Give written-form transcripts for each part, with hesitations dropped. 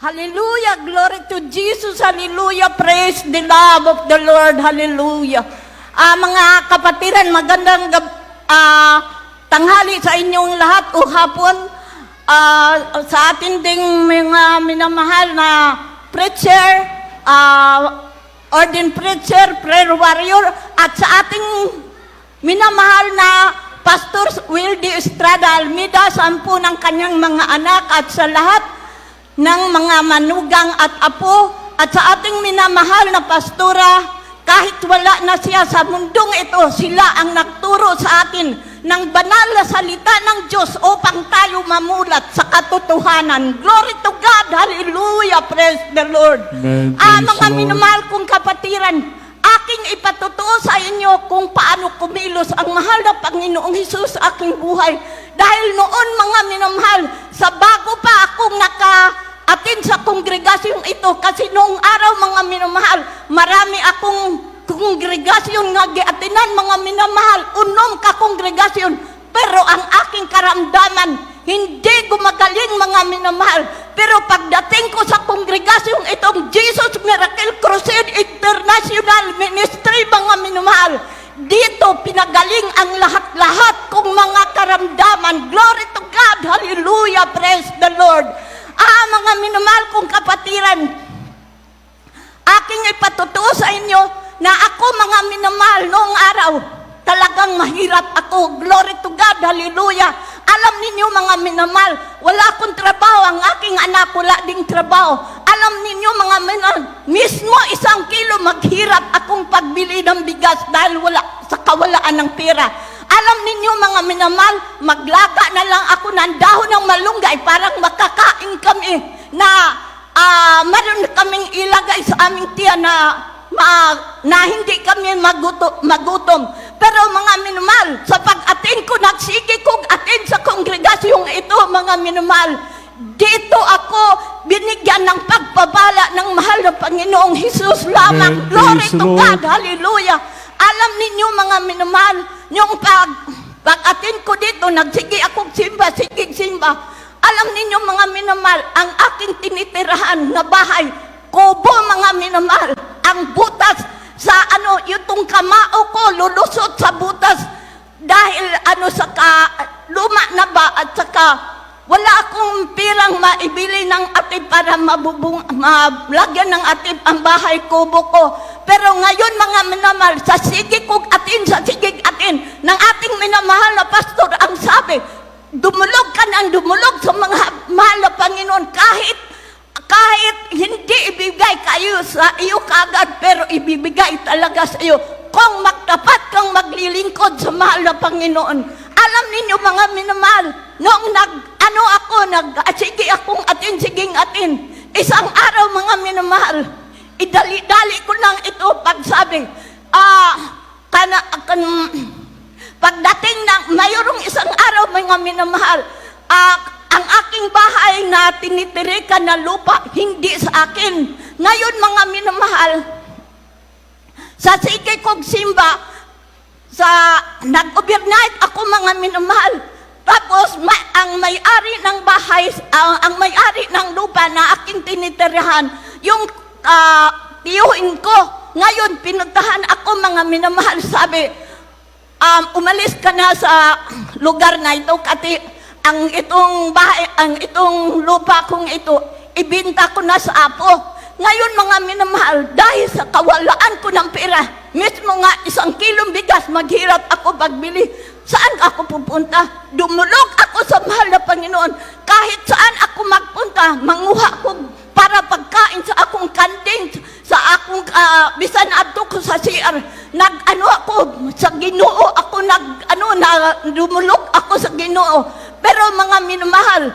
Hallelujah, glory to Jesus, hallelujah, praise the love of the Lord, hallelujah. Mga kapatiran, magandang tanghali sa inyong lahat o hapon. Sa ating ding mga minamahal na preacher, ordained preacher, prayer warrior, at sa ating minamahal na Pastor Wildy Estrada Almeida, sampu ng kanyang mga anak at sa lahat ng mga manugang at apo, at sa ating minamahal na pastora, kahit wala na siya sa mundong ito, sila ang nagturo sa atin ng banal na salita ng Diyos upang tayo mamulat sa katotohanan. Glory to God, hallelujah, praise the Lord. Mga minamahal kong kapatiran, aking ipatutuo sa inyo kung paano kumilos ang mahal na Panginoong Hesus sa aking buhay. Dahil noon, mga minamahal, sa bago pa akong naka-atin sa kongregasyong ito, kasi noong araw, mga minamahal, marami akong kongregasyon nga giatinan, mga minamahal, unom ka kongregasyon, pero ang aking karamdaman, hindi gumagaling, mga minamahal. Pero pagdating ko sa kongregasyong itong Jesus Miracle Crusade International Ministry, mga minamahal, dito pinagaling ang lahat-lahat kong mga karamdaman. Glory to God, hallelujah, praise the Lord. Mga minamahal kong kapatiran, aking ipatutuo sa inyo na ako, mga minamahal, noong araw, talagang mahirap ako. Glory to God, hallelujah. Alam ninyo, mga minamahal, wala akong trabaho, ang aking anak wala ding trabaho. Alam ninyo, mga minamahal, mismo 1 kilo maghirap akong pagbili ng bigas dahil wala sa kawalaan ng pera. Alam ninyo, mga minamahal, maglaga na lang ako ng dahon ng malunggay parang makakain kami na meron kaming ilagay sa aming tiyan na hindi kami magutom. Pero mga minamahal, sa pag-atin ko, nagsige kong atin sa kongregasyong ito, mga minamahal, dito ako binigyan ng pagpabala ng mahal na Panginoong Hesus lamang. Glory to God, hallelujah. Alam ninyo, mga minamahal, yung pag-atin ko dito, nagsige akong simba. Alam ninyo, mga minamahal, ang aking tinitirahan na bahay, kubo, mga minamahal, ang butas sa yung kamao ko, lulusot sa butas dahil sa luma na ba, at saka wala akong pirang maibili ng atib para malagyan ng atib ang bahay kubo ko. Pero ngayon, mga minamahal, sa sigig atin ng ating minamahal na pastor, ang sabi, dumulog ka ng dumulog sa mga mahal na Panginoon, kahit hindi ibigay kayo sa iyo kagad, pero ibibigay talaga sa iyo kung magtapat kang maglilingkod sa mahal na Panginoon. Alam ninyo, mga minamahal, noong sige akong siging atin, isang araw, mga minamahal, idali-dali ko lang ito pagsabi, pagdating ng mayroong isang araw, mga minamahal, ang aking bahay na tinitirikan na lupa, hindi sa akin. Ngayon, mga minamahal, sa sige kong simba, nag-overnight ako, mga minamahal. Tapos, ang may-ari ng bahay, ang may-ari ng lupa na aking tinitirahan, yung tiyuhin ko. Ngayon, pinuntahan ako, mga minamahal, sabi, umalis ka na sa lugar na ito, kasi ang itong lupa kong ito, ibinta ko na sa apo. Ngayon, mga minamahal, dahil sa kawalaan ko ng pera, mismo nga 1 kilong bigas, maghirap ako pagbili. Saan ako pupunta? Dumulog ako sa mahal na Panginoon. Kahit saan ako magpunta, manguha ko para pagkain sa akong kantin, sa akong bisan abdo ko sa CR. Ako sa Ginoo, dumulog ako sa Ginoo. Pero mga minamahal,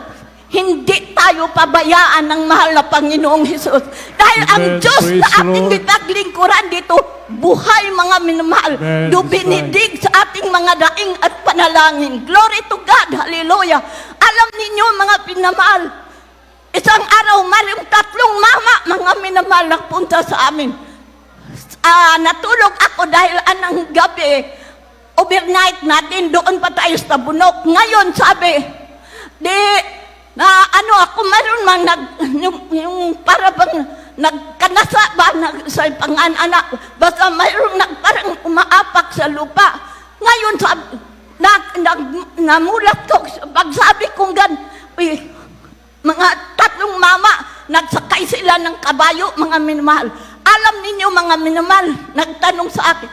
hindi tayo pabayaan ng mahal na Panginoong Hesus. Dahil ang Diyos na ating itaglingkuran dito, buhay, mga minamahal, dubinidig sa ating mga daing at panalangin. Glory to God, hallelujah. Alam ninyo, mga pinamahal, isang araw, mayroong 3 mama, mga minamahal, nagpunta sa amin. Natulog ako dahil anang gabi, overnight natin, doon pa tayo sa Bunok. Ngayon, sabi, na ano ako mayroon mang yung para bang nagkanasa ba sa panganak, basta mayroon parang umaapak sa lupa. Ngayon namulat ko pagsabi kong mga tatlong mama nagsakay sila ng kabayo, mga minamahal. Alam ninyo mga minamahal, nagtanong sa akin,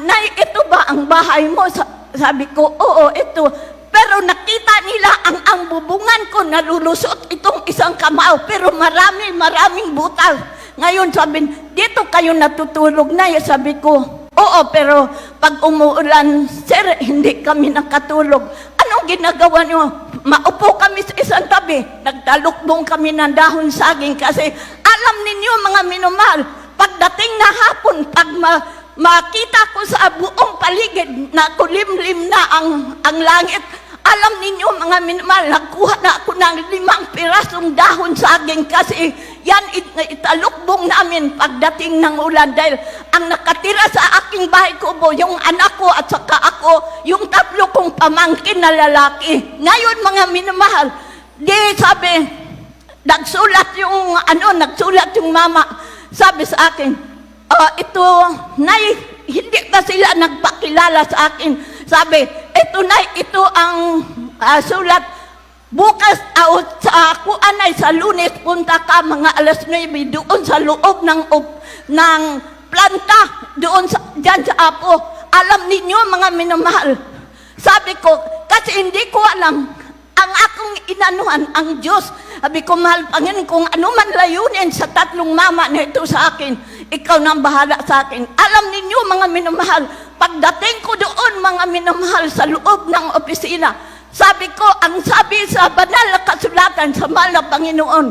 Nay, ito ba ang bahay mo? Sabi ko, oo, ito. Pero nakita nila ang bubungan ko nalulusot itong isang kamao, pero maraming butas. Ngayon sabi, dito kayo natutulog na. Sabi ko, oo, pero pag umuulan, sir, hindi kami nakatulog. Anong ginagawa nyo? Maupo kami sa isang tabi. Nagtalukbong kami ng dahon saging kasi alam ninyo mga minamahal, pagdating na hapon, pag makita ko sa buong paligid na kulimlim na ang langit, alam ninyo mga minamahal, nagkuha na ako ng 5 pirasong dahon saging kasi yan italukbong namin pagdating ng ulan dahil ang nakatira sa aking bahay kubo, yung anak ko at saka ako, yung 3 kong pamangkin na lalaki. Ngayon mga minamahal, sabi, nagsulat yung mama, sabi sa akin, ito, Nay, hindi pa sila nagpakilala sa akin. Sabi, ito Nay, ito ang sulat. Bukas sa kuanay sa Lunes, punta ka mga alas 9 doon sa loob ng planta, dyan sa Apo. Alam ninyo mga minamahal, sabi ko, kasi hindi ko alam, ang akong inanuhan, ang Diyos, sabi ko, mahal Panginoon, kung ano man layunin sa 3 mama na ito sa akin, ikaw nang bahala sa akin. Alam ninyo mga minamahal, pagdating ko doon mga minamahal sa loob ng opisina, sabi ko, ang sabi sa banal na kasulatan sa mahal na Panginoon,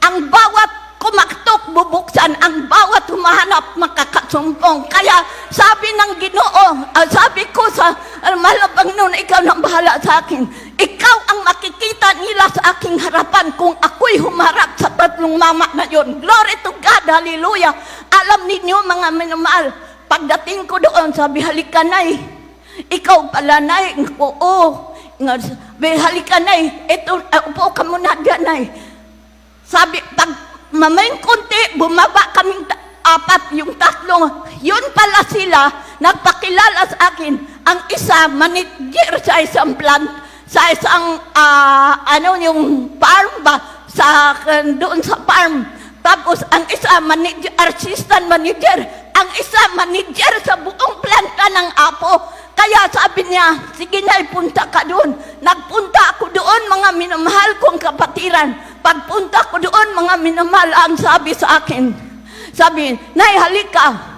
ang bawat kumaktok bubuksan, ang bawat humahanap makakasumpong. Kaya sabi ng Ginoo, sabi ko sa mahal na Panginoon, ikaw nang bahala sa akin. Ikaw ang makikita nila sa aking harapan kung ako'y humarap sa 3 mama na yun. Glory to God, hallelujah. Alam ninyo mga minamahal, pagdating ko doon, sabi, halika Nay. Ikaw pala Nay. Oo. Halika Nay. Ito, upo ka muna dyan Nay. Sabi, pag mamayang konti, bumaba kaming 4, yung 3. Yun pala sila, nagpakilala sa akin. Ang isa, manager sa isang plant, sa isang, yung farm ba, doon sa farm. Tapos, ang isa, assistant manager. Ang isa, manager sa buong planta ng Apo. Kaya sabi niya, sige Nay, punta ka doon. Nagpunta ako doon, mga minamahal kong kapatiran. Pagpunta ko doon, mga minamahal, ang sabi sa akin, sabi, Nay, halika.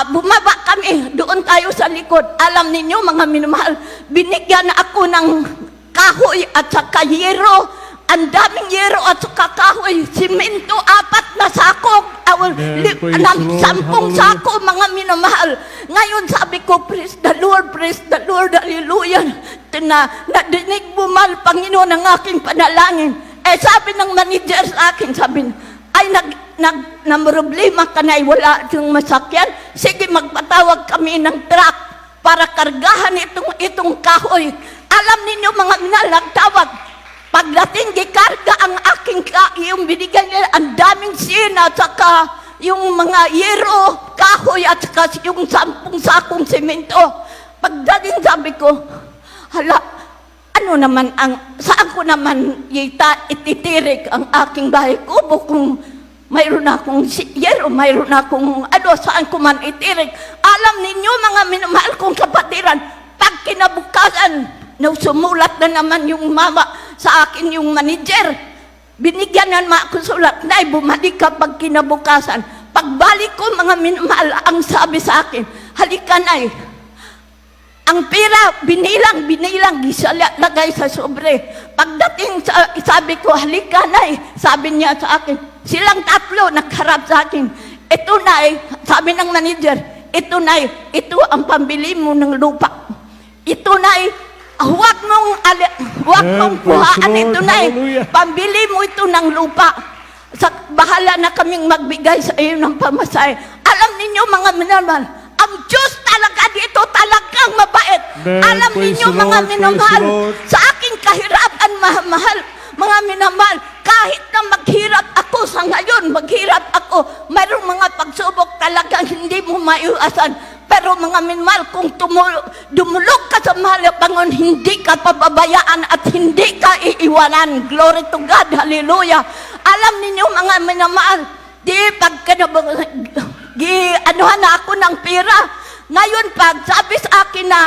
Bumaba kami, doon tayo sa likod. Alam ninyo, mga minamahal, binigyan ako ng kahoy at saka yero. Ang daming yero at saka kahoy. Simento, 4 na sako. 10 sako, mga minamahal. Ngayon sabi ko, praise the Lord, hallelujah. Nadinig mo mal, Panginoon, ang aking panalangin. Sabi ng manager sa akin, sabi, ay problema ka na, wala yung masakyan. Sige, magpatawag kami ng truck para kargahan itong kahoy. Alam ninyo mga minal, nagtawag. Pagdating gikarga ang aking yung binigay nila, ang daming sina, at saka yung mga yero, kahoy, at saka yung 10 sakong semento. Pagdating sabi ko, hala, ano naman saan ko naman ititirik ang aking bahay kubo kung mayroon akong yero, mayroon akong saan ko man itirik. Alam ninyo mga minamahal kong kapatiran, pag kinabukasan, sumulat na naman yung mama sa akin, yung manager. Binigyan na ako sulat, Nay, bumalik ka pag kinabukasan. Pagbalik ko mga minamahal, ang sabi sa akin, halika Nay. Ang pera, binilang, lagay sa sobre. Pagdating, sabi ko, halika Nay. Sabi niya sa akin, silang 3 nagharap sa akin. Ito Nay, sabi ng manager, ito Nay, ito ang pambili mo ng lupa. Ito Nay, huwag mong kuhaan ito Nay. Pambili mo ito ng lupa. Bahala na kaming magbigay sa iyo ng pamasahe. Alam ninyo mga minamahal, ang Diyos talaga dito talagang mabait. Alam ninyo mga minamahal, sa aking kahirapan mahal, mga minamahal, kahit na maghirap ako sa ngayon, maghirap ako, mayroong mga pagsubok talagang hindi mo maiwasan. Pero mga minamahal, kung dumulog ka sa mahal na Panginoon, hindi ka pababayaan at hindi ka iiwanan. Glory to God, hallelujah. Alam ninyo mga minamahal, di anuhan na ako ng pera. Ngayon pag sabi sa akin na,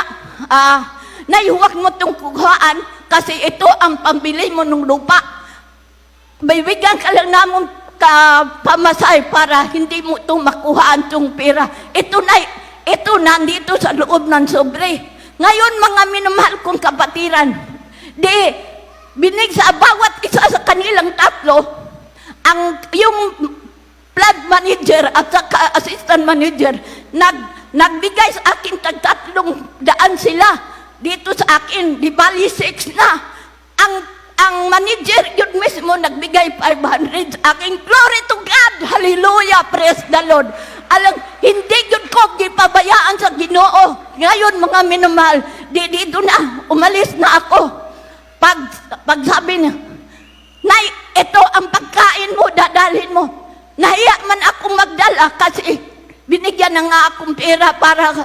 huwag mo itong kuhaan kasi ito ang pambili mo ng lupa. Bibigyan ka lang namang pamasay para hindi mo itong makuhaan itong pera. Ito nandito sa loob ng sobre. Ngayon mga minamahal kong kapatiran, binig sa bawat isa sa kanilang tatlo, yung plant manager at saka assistant manager, nagbigay sa akin 300 sila dito sa akin, di bali 6 na. Ang manager yun mismo nagbigay 500 sa akin. Glory to God, hallelujah, praise the Lord. Alam, hindi yun ko gipabayaan sa Ginoo. Ngayon mga minamahal, dito na, umalis na ako. Pag sabi niya, Nay, ito ang pagkain mo, dadalhin mo. Nahiya man akong magdala kasi binigyan na nga akong pera para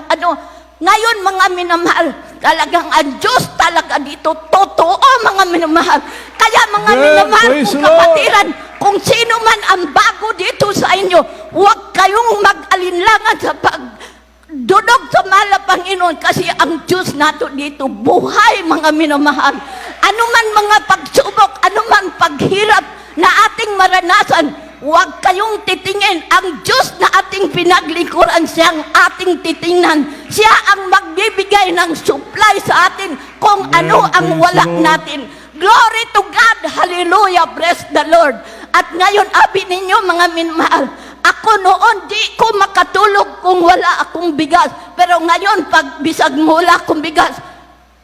Ngayon mga minamahal, talagang ang Diyos talaga dito, totoo mga minamahal. Kaya mga minamahal kong kapatiran, kung sino man ang bago dito sa inyo, huwag kayong mag-alinlangan sa pagdudog sa mahal na Panginoon kasi ang Diyos nato dito, buhay mga minamahal. Ano man mga pagsubok, ano man paghirap na ating maranasan, huwag kayong titingin. Ang Diyos na ating pinaglikuran, siyang ating titingnan. Siya ang magbibigay ng supply sa atin kung ano ang wala natin. Glory to God, hallelujah, praise the Lord. At ngayon, abi ninyo mga minamahal, ako noon di ko makatulog kung wala akong bigas. Pero ngayon, pag bisag mula akong bigas,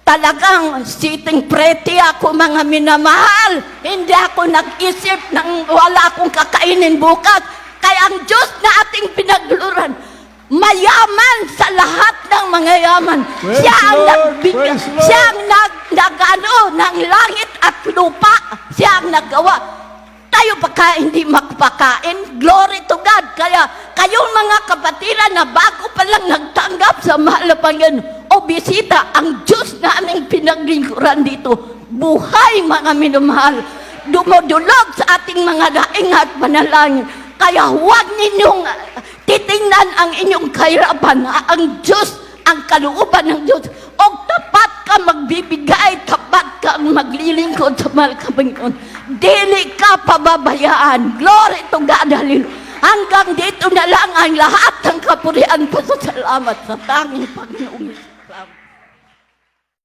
talagang sitting pretty ako mga minamahal. Hindi ako nag-isip ng wala akong kakainin bukas. Kaya ang Diyos na ating pinagluran, mayaman sa lahat ng mga yaman. Siya ang nagbigay, siya ang ng langit at lupa. Siya ang naggawa. Tayo baka hindi magpakain. Glory to God. Kaya kayong mga kapatiran na bago pa lang nagtanggap sa mahal na Panginoon o bisita, ang Diyos na aming pinaglingkuran dito, buhay mga minamahal, dumudulog sa ating mga daing at panalangin. Kaya huwag ninyong titingnan ang inyong kahirapan. Ang Diyos, ang kalooban ng Diyos, o tapat ka magbibigay, tapat ka maglilingkod sa mahal ka Panginoon. Dili ka pababayaan. Glory to God, hallelujah. Hanggang dito na lang ang lahat ng kapurihan, pasasalamat sa tanging Panginoon.